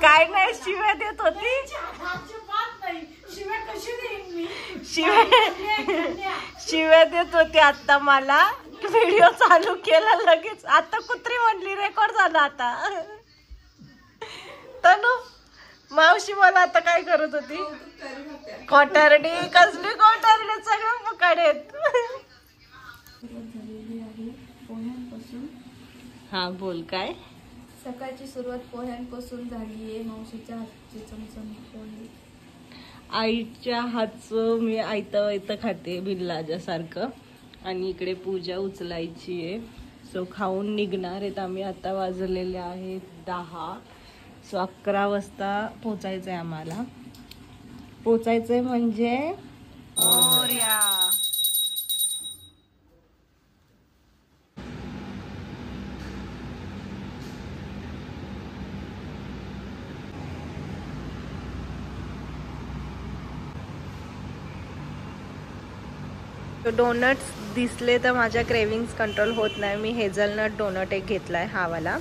काय नाही शिव्या देत होती. शिव्या देत होती आता मला. व्हिडिओ चालू केला लगेच. आता कुत्री म्हणली रेकॉर्ड झाला. आता तनु मावशी मला आता काय करत होती. कोटारडी कसली कोटारडी सगळं पकडेत. हा बोल काय. सकाळची सुरुवात पोह्यांपासून झालीये. मावशीच्या हातची चमचमीत पोहे. आईच्या हातचं मी आयतं खाते बिल्लाच्या सारखं. आणि इकडे पूजा उचलायची आहे. सो खाऊन निघणार आहेत आम्ही. आता वाजलेले आहेत 10. सो 11 वाजता पोचायचं आहे आम्हाला. पोचायचंय म्हणजे डोनट्स दिसले तर माझ्या क्रेविंग्स कंट्रोल होत नाही. मी हेझलनट डोनट एक घेतलाय हा वाला.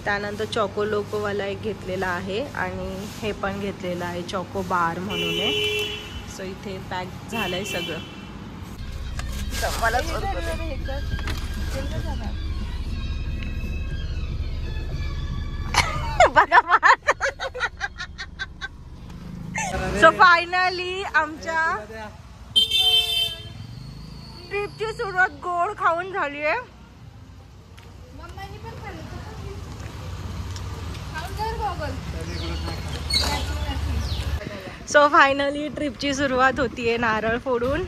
त्यानंतर चॉको लोकोवाला एक घेतलेला आहे. आणि हे पण घेतलेलं आहे चॉको बार म्हणून आहे. सो इथे पॅक झालंय सगळं. बघा. सो फायनली आमच्या ट्रिपची सुरुवात गोड खाऊन झाली आहे. सो फायनली ट्रिपची सुरुवात होतीये नारळ फोडून.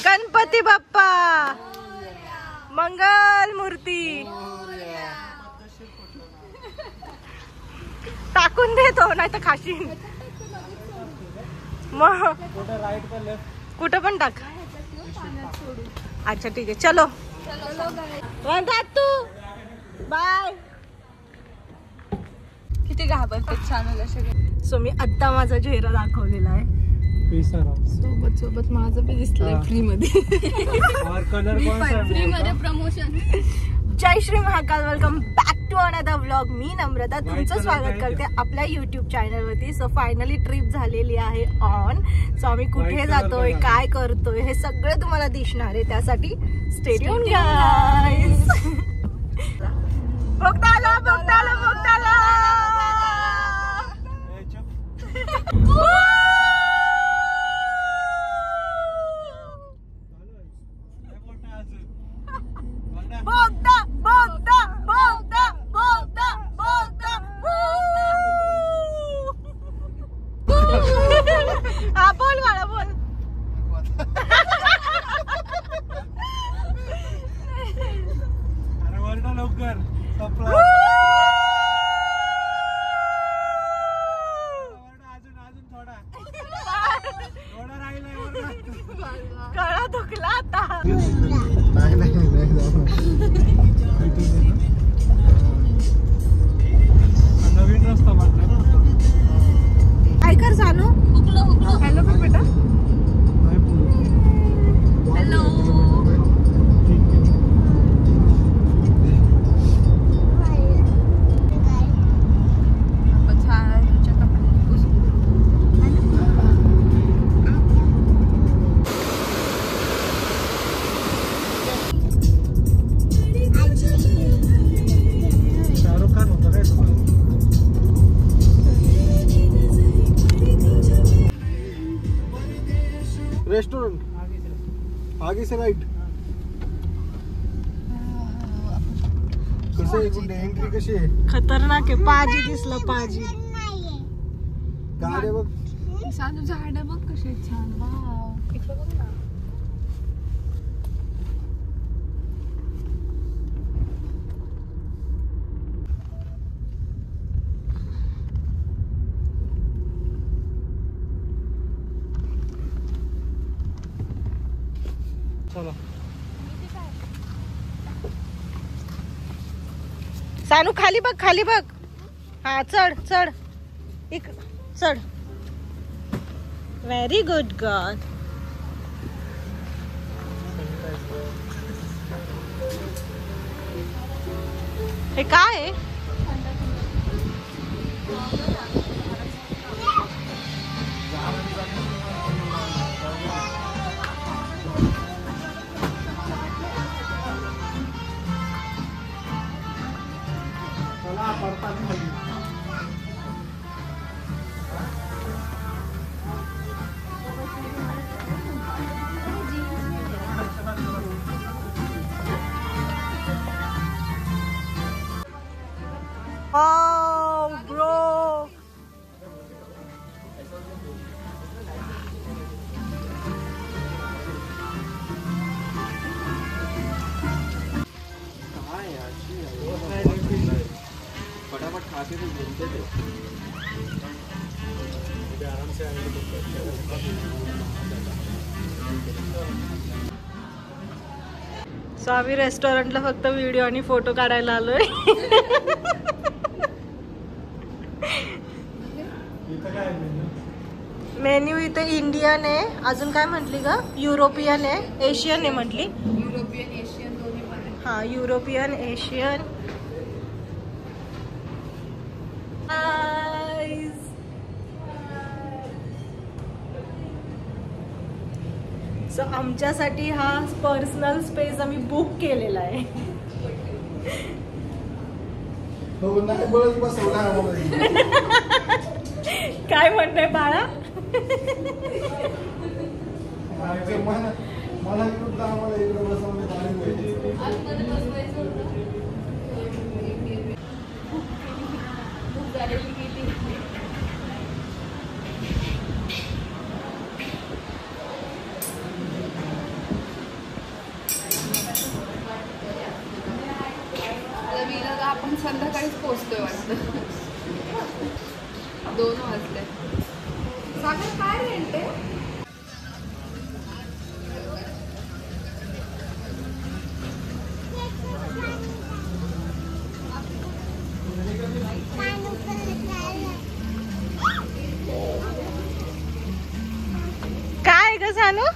गणपती बाप्पा मंगल मूर्ती. टाकून देतो नाही तर खाशीन. मग कुठं पण टाक. अच्छा ठीक आहे चलो. तू बाय. किती घाबरतात छान. सो मी आता माझा चेहरा दाखवलेला आहे. सोबत सोबत माझं बी दिसलंय फ्री मध्ये. फ्री मध्ये प्रमोशन. जय Shri Mahakal. Welcome back to another vlog. मी नम्रता तुमचं स्वागत करते आपल्या युट्यूब चॅनल वरती. सो फायनली ट्रिप झालेली आहे ऑन. सो आम्ही कुठे जातोय काय करतोय हे सगळं तुम्हाला दिसणार आहे. त्यासाठी स्टे ट्यून गाईज. भोगताला भोगताला भोगताला. बोगदा बोगदा बोगदा बोगदा बोगदा. हा बोल मला बोल. अरे वरडा लवकर. कळा दुखला आता. नवीन रस्ता बांधला. काय कर जानू. हॅलो कर बेटा. हॅलो. शाहरुख खान होता काय तुम्हाला. रेस्टोरेंट आगे से राइट. कसं आहे एंट्री कशी आहे. खतरनाक आहे. पाजी दिसलं पाजी. गाड्या बघ. साधू झाड बघ कशी छान. वाव इकडे बघ ना. चला. सानू खाली बघ खाली बघ. हा चढ चढ. इक चढ. Very good girl. हे काय आहे. आराम से सो आम्ही रेस्टॉरंटला फक्त व्हिडिओ आणि फोटो काढायला आलोय. मेन्यू इथे इंडियन आहे. अजून काय म्हटली का? युरोपियन आहे, एशियन आहे म्हटली. युरोपियन एशियन दोन्ही पण आहे. हा, युरोपियन एशियन. सो आमच्यासाठी हा पर्सनल स्पेस आम्ही बुक केलेला आहे. हो नाही बळच बसवला आम्हाला. काय म्हणताय बाळा? मला विरुद्ध आम्हाला इकडे बसवले पाहिजे. आतमध्ये बसवायचं होतं. खूप झालेली गेली. आपण संध्याकाळीच पोहोचतोय वाटतं. 2 वाजले. सागर काय रेंट आहे? काय ग सानू?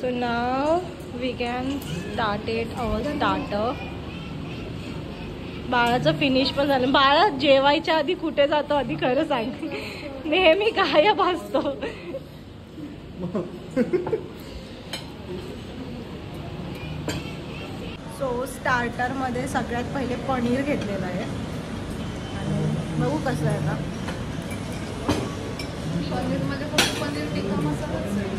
So now we can started our starter. बाळाचं फिनिश पण झालं. बाळा जेवायच्या आधी कुठे जातो आधी खरं सांग. नेहमी गायब असतो. सो स्टार्टर मध्ये सगळ्यात पहिले पनीर घेतलेलं आहे आणि बघू कसं आहे का. पनीरमध्ये फक्त पनीर टिक्का मसालाच आहे.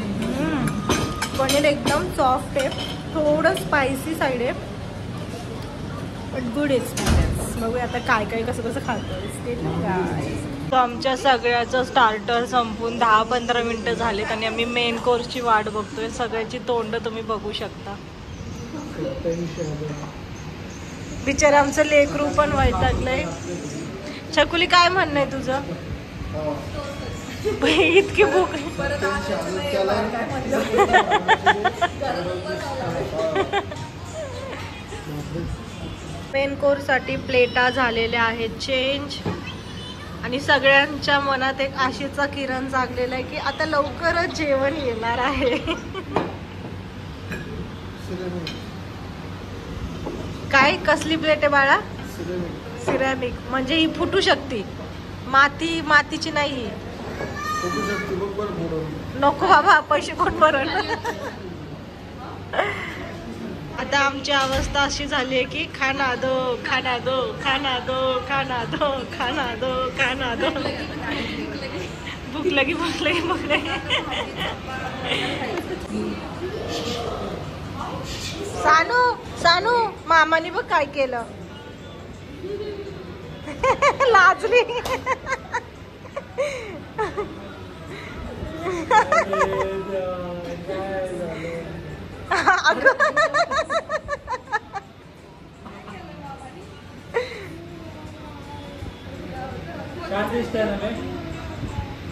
पनीर एकदम सॉफ्ट आहे, थोडं स्पायसी साईड आहे, बट गुड एक्सपिरियन्स. बघूया आता काय काय कसं कसं खातोय. तो आमच्या सगळ्याचं स्टार्टर संपून 10-15 मिनटं झालेत आणि आम्ही मेन कोर्सची वाट बघतोय. सगळ्याची तोंड तुम्ही बघू शकता. बिचारा आमचं लेकरू पण वैतागलंय. छकुली काय म्हणणं आहे तुझं? इतकी भूक. मेन कोर्स साठी प्लेटा झालेल्या आहेत चेंज आणि सगळ्यांच्या मनात एक आशेचा किरण जागलेला आहे की आता लवकरच जेवण येणार आहे. काय कसली प्लेट आहे बाळा? सिरॅमिक. म्हणजे ही फुटू शकते. मातीची नाही. नको बाबा, पैसे कोण भरण. आता आमची अवस्था अशी झाली आहे की खाना दो खाना दो खाना दो खाना दो खाना दो खाना दो. भूक लगी भूक लगी भूक लगी. सानू सानू मामाने बघ काय केलं. लाजली.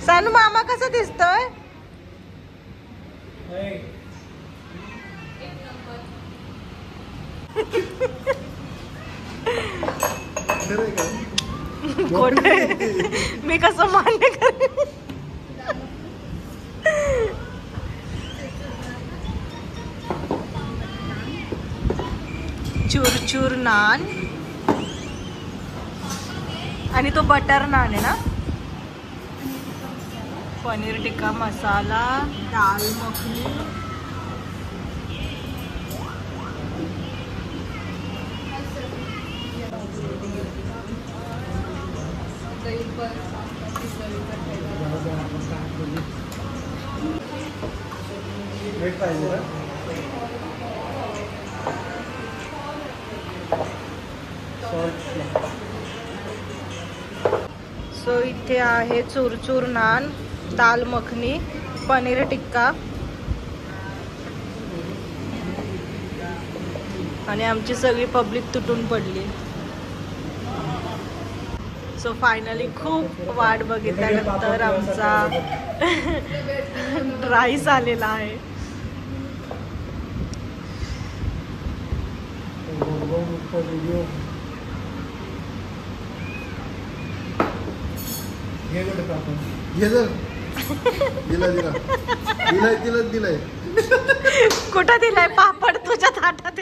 सानू मामा कसं दिसतोय? खोटे मी कसं मान्य कर. चूर नान आणि तो बटर नान आहे ना. पनीर टिक्का मसाला, दाल मखनी, सो इथे आहे चूर नान, दाल मखनी, पनीर टिक्का. आणि आमची सगळी पब्लिक तुटून पडली. सो फायनली खूप वाट बघितल्यानंतर आमचा राईस आलेला आहे. दिलाय कुठं दिलाय पापड तुझ्या ताटात?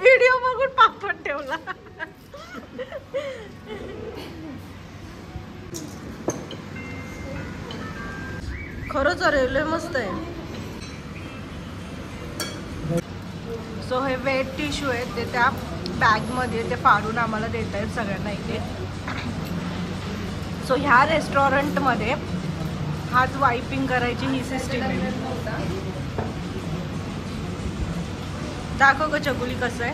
व्हिडिओ बघून पापड ठेवला. खरंच रेल्वे मस्त आहे. सो हे वेट टिश्यू आहेत ते त्या बॅगमध्ये ते फाडून आम्हाला देत आहेत सगळ्यांना इथे. सो ह्या रेस्टॉरंटमध्ये हात वायपिंग करायची ही सिस्टीम आहे. दाखव ग चकुली कसं आहे.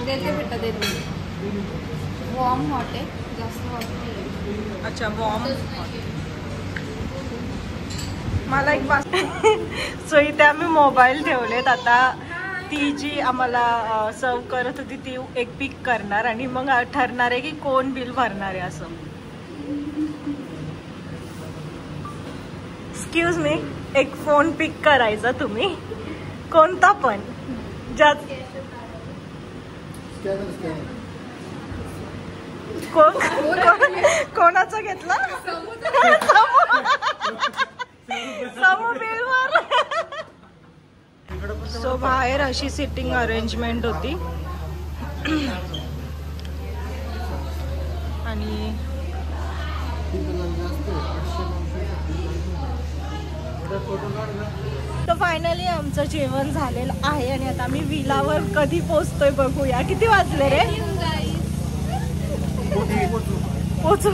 देते बेटा देते. वॉर्म हॉट आहे, जास्त हॉट नाही. अच्छा वॉर्म. मला एक पास. सो इथे आम्ही मोबाईल ठेवलेत. आता ती जी आम्हाला सर्व करत होती ती एक पिक करणार आणि मग ठरणार आहे की कोण बिल भरणार आहे असं. एक्सक्यूज मी, एक फोन पिक करायचा तुम्ही, कोणता पण. ज्यात कोणाचा घेतला? समू बिलवर. सो बाहेर अशी सिटिंग अरेंजमेंट होती आणि तर फायनली आमचं जेवण झालेलं आहे आणि आता आम्ही विलावर कधी पोचतोय बघूया. किती वाजले रे? पोचू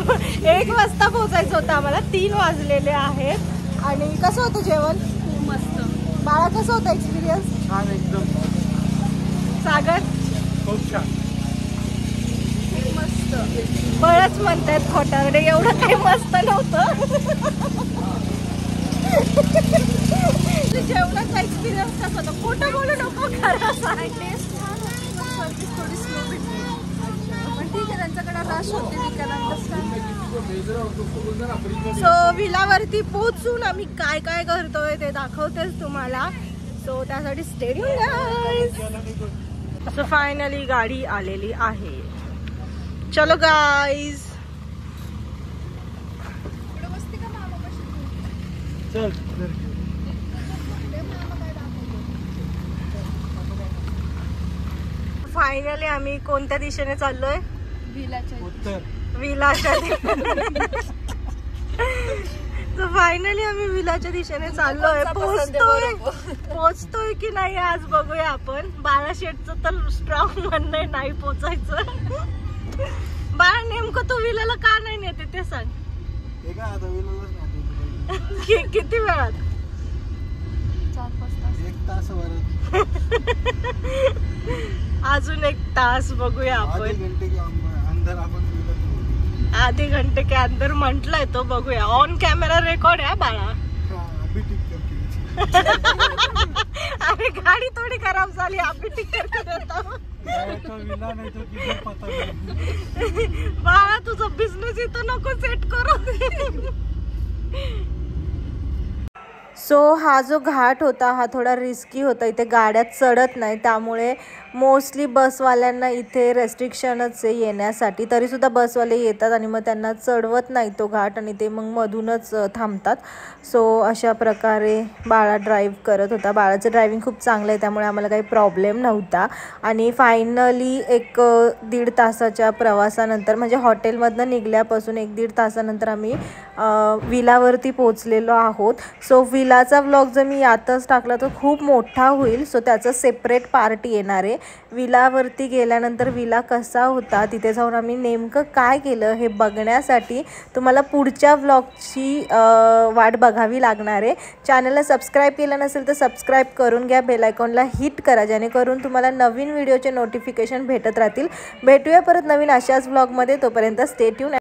1 वाजता पोचायचं होतं आम्हाला. 3 वाजलेले आहेत. आणि कसं होतं जेवण? खूप मस्त. बाळा कसं होतं एक्सपिरियन्स? छान एकदम. सागर? खूप छान. मस्त. बळच म्हणतायत खोटारडे, एवढं काही मस्त नव्हतं. जेवणाचा एक्सपिरियन्स कसा होता? खोटं बोलू नको, खरं सांग. टेस्ट छान होती, पण सर्विस थोडी स्लो भेटली. पण ठीक आहे, त्यांच्याकडे रश होते, वी कॅन अंडरस्टँड. सो विलावरती पोहोचून आम्ही काय काय करतोय ते दाखवतेच तुम्हाला. सो त्यासाठी स्टे ट्यून्ड. सो फायनली गाडी आलेली आहे. चलो गाईज. चल. फायनली आम्ही कोणत्या दिशेने चाललोय? विलाच्या. विलाच्या. तर फायनली आम्ही विलाच्या दिशेने चाललोय. पोचतोय की नाही आज बघूया आपण. बाळा शेठचं तर स्ट्रॉंग म्हणणं आहे नाही पोचायचं. बाळा नेमकं तू विलाला का नाही नेते ते सांग. किती वेळात? 4-5 तास. 1 तास. अजून 1 तास बघूया आपण. आधे घंटे के अंदर म्हटलंय तो. बघूया. ऑन कॅमेरा रेकॉर्ड आहे बाळा. अरे गाडी थोडी खराब झाली, आम्ही टिकट देतो. बाळा तुझा बिझनेस इथं नको सेट करू. सो हा जो घाट होता हा थोडा रिस्की होता. इथे गाड्या चढत नाही, त्यामुळे मोस्टली बसवाल्यांना इथे रेस्ट्रिक्शनच आहे येण्यासाठी. तरीसुद्धा बसवाले येतात आणि मग त्यांना चढवत नाही तो घाट आणि ते मग मधूनच थांबतात. सो अशा प्रकारे बाळा ड्राईव्ह करत होता. बाळाचं ड्रायव्हिंग खूप चांगलं आहे, त्यामुळे आम्हाला काही प्रॉब्लेम नव्हता. आणि फायनली 1-1.5 तासाच्या प्रवासानंतर, म्हणजे हॉटेलमधनं निघल्यापासून 1-1.5 तासानंतर आम्ही विलावरती पोचलेलो आहोत. सो विलाचा व्लॉग जर मी आताच टाकला तर खूप मोठा होईल. सो त्याचं सेपरेट पार्ट येणार आहे. विलावरती गेल्यानंतर विला कसा होता, तिथे जाऊन आम्ही नेमकं काय केलं हे बघण्यासाठी तुम्हाला पुढच्या व्लॉगची वाट बघावी लागणार आहे. चॅनलला सबस्क्राईब केलं नसेल तर सबस्क्राईब करून घ्या. बेल आयकॉनला हिट करा, जेणेकरून तुम्हाला नवीन व्हिडिओचे नोटिफिकेशन भेटत राहतील. भेटूया परत नवीन अशाच व्लॉगमध्ये. तोपर्यंत स्टे ट्यून.